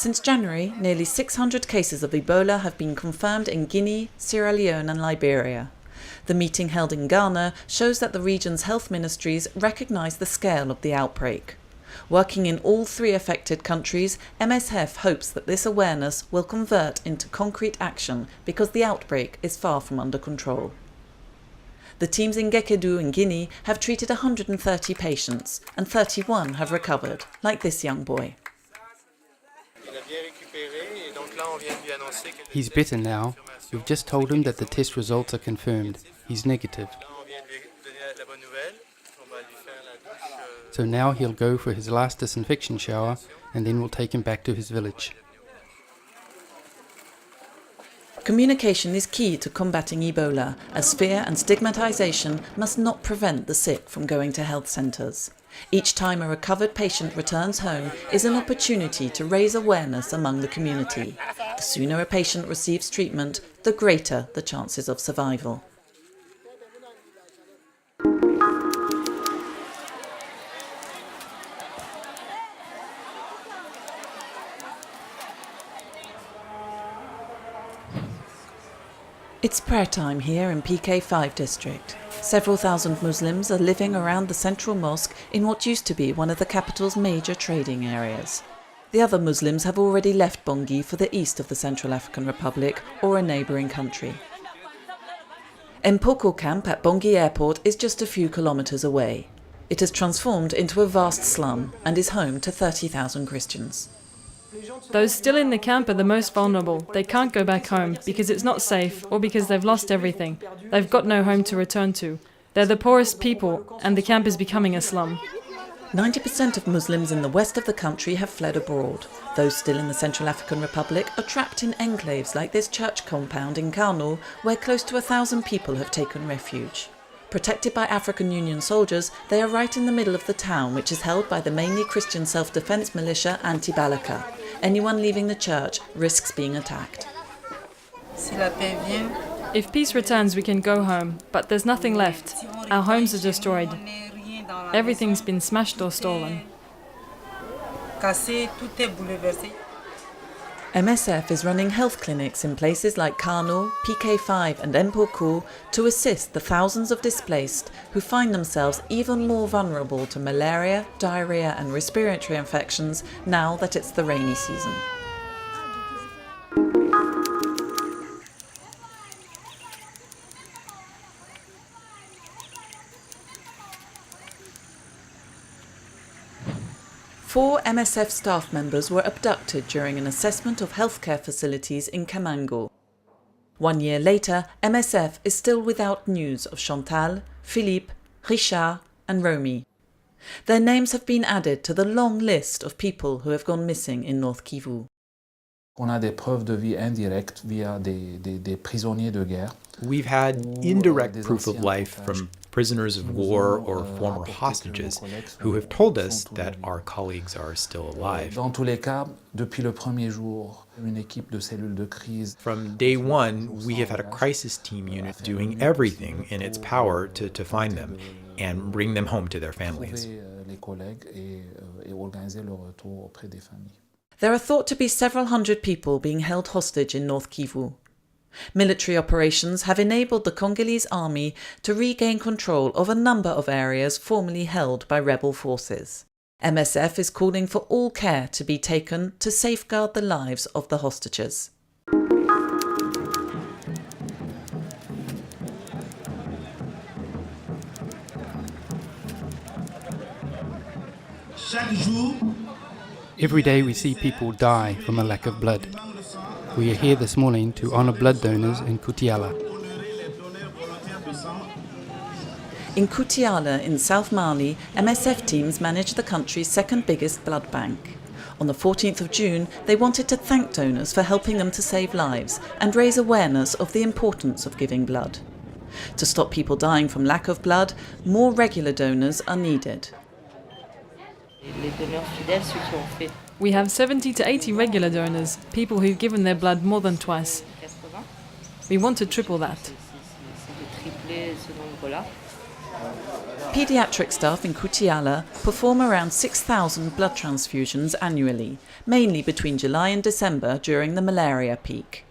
Since January, nearly 600 cases of Ebola have been confirmed in Guinea, Sierra Leone and Liberia. The meeting held in Ghana shows that the region's health ministries recognise the scale of the outbreak. Working in all three affected countries, MSF hopes that this awareness will convert into concrete action because the outbreak is far from under control. The teams in Kivu in Guinea have treated 130 patients and 31 have recovered, like this young boy. He's better now. We've just told him that the test results are confirmed. He's negative. So now he'll go for his last disinfection shower and then we'll take him back to his village. Communication is key to combating Ebola, as fear and stigmatisation must not prevent the sick from going to health centres. Each time a recovered patient returns home is an opportunity to raise awareness among the community. The sooner a patient receives treatment, the greater the chances of survival. It's prayer time here in PK5 district. Several thousand Muslims are living around the central mosque in what used to be one of the capital's major trading areas. The other Muslims have already left Bangui for the east of the Central African Republic or a neighbouring country. Mpoko camp at Bangui airport is just a few kilometres away. It has transformed into a vast slum and is home to 30,000 Christians. Those still in the camp are the most vulnerable. They can't go back home because it's not safe or because they've lost everything. They've got no home to return to. They're the poorest people and the camp is becoming a slum. 90% of Muslims in the west of the country have fled abroad. Those still in the Central African Republic are trapped in enclaves like this church compound in Kano, where close to 1,000 people have taken refuge. Protected by African Union soldiers, they are right in the middle of the town, which is held by the mainly Christian self-defense militia Anti-Balaka. Anyone leaving the church risks being attacked. If peace returns, we can go home, but there's nothing left. Our homes are destroyed. Everything's been smashed or stolen. MSF is running health clinics in places like Kano, PK5 and Mpoko to assist the thousands of displaced who find themselves even more vulnerable to malaria, diarrhea and respiratory infections now that it's the rainy season. Four MSF staff members were abducted during an assessment of healthcare facilities in Kamango. 1 year later, MSF is still without news of Chantal, Philippe, Richard and Romy. Their names have been added to the long list of people who have gone missing in North Kivu. On a des preuves de vie indirectes via des prisonniers de guerre. We've had indirect proof of life from prisoners of war or former hostages who have told us that our colleagues are still alive. Dans tous les cas, depuis le premier jour, une équipe de cellules de crise. From day one, we have had a crisis team unit doing everything in its power to find them and bring them home to their families. Les collègues et organiser le retour auprès des familles. There are thought to be several hundred people being held hostage in North Kivu. Military operations have enabled the Congolese army to regain control of a number of areas formerly held by rebel forces. MSF is calling for all care to be taken to safeguard the lives of the hostages. Every day we see people die from a lack of blood. We are here this morning to honour blood donors in Kutiala. In Kutiala in South Mali, MSF teams manage the country's second biggest blood bank. On the 14th of June, they wanted to thank donors for helping them to save lives and raise awareness of the importance of giving blood. To stop people dying from lack of blood, more regular donors are needed. We have 70 to 80 regular donors, people who've given their blood more than twice. We want to triple that. Paediatric staff in Kutiala perform around 6,000 blood transfusions annually, mainly between July and December during the malaria peak.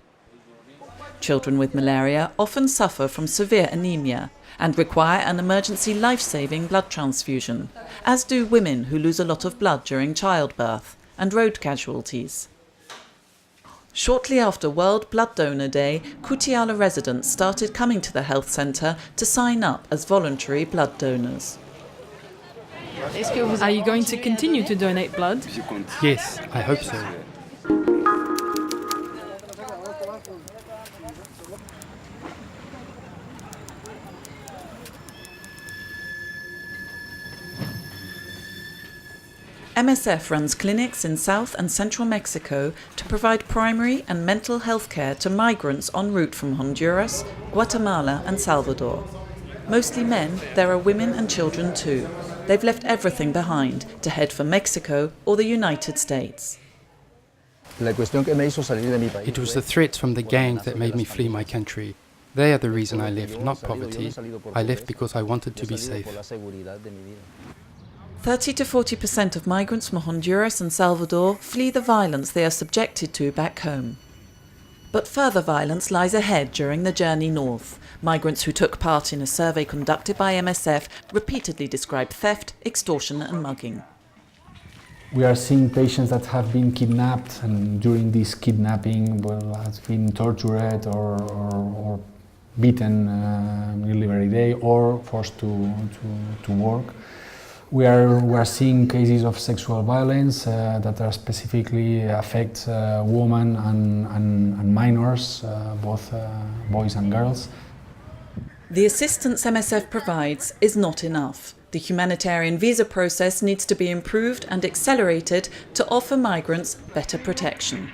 Children with malaria often suffer from severe anemia and require an emergency life-saving blood transfusion, as do women who lose a lot of blood during childbirth and road casualties. Shortly after World Blood Donor Day, Kutiala residents started coming to the health centre to sign up as voluntary blood donors. Are you going to continue to donate blood? Yes, I hope so. MSF runs clinics in South and Central Mexico to provide primary and mental health care to migrants en route from Honduras, Guatemala and Salvador. Mostly men, there are women and children too. They've left everything behind to head for Mexico or the United States. It was the threats from the gangs that made me flee my country. They are the reason I left, not poverty. I left because I wanted to be safe. 30 to 40% of migrants from Honduras and Salvador flee the violence they are subjected to back home. But further violence lies ahead during the journey north. Migrants who took part in a survey conducted by MSF repeatedly describe theft, extortion and mugging. We are seeing patients that have been kidnapped, and during this kidnapping has been tortured or beaten nearly every day or forced to work. We are seeing cases of sexual violence that are specifically affect women and minors, both boys and girls. The assistance MSF provides is not enough. The humanitarian visa process needs to be improved and accelerated to offer migrants better protection.